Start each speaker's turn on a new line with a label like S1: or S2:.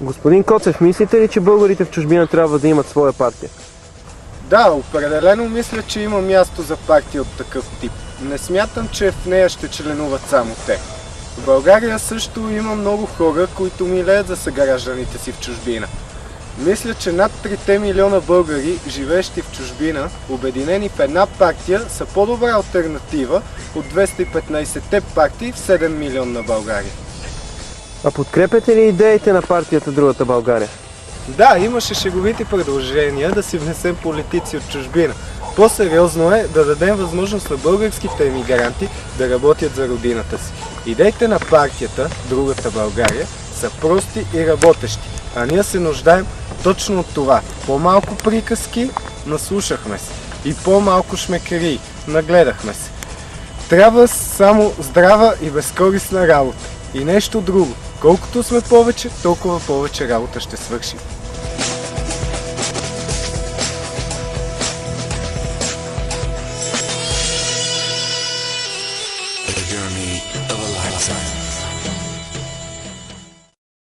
S1: Господин Коцев, мислите ли, че българите в чужбина трябва да имат своя партия?
S2: Да, определено мисля, че има място за партия от такъв тип. Не смятам, че в нея ще членуват само те. В България също има много хора, които милеят за съгражданите си в чужбина. Мисля, че над 3 милиона българи, живеещи в чужбина, обединени в една партия, са по-добра алтернатива от 215-те партии в 7 милионна България.
S1: А подкрепяте ли идеите на партията Другата България?
S2: Да, имаше шеговити предложения да си внесем политици от чужбина. По-сериозно е да дадем възможност на българските емигранти да работят за родината си. Идеите на партията Другата България са прости и работещи, а ние се нуждаем точно от това. По-малко приказки, наслушахме се, и по-малко шмекерии, нагледахме се. Трябва само здрава и безкористна работа. И нещо друго. Колкото сме повече, толкова повече работа ще свършим.
S3: The journey of a lifetime.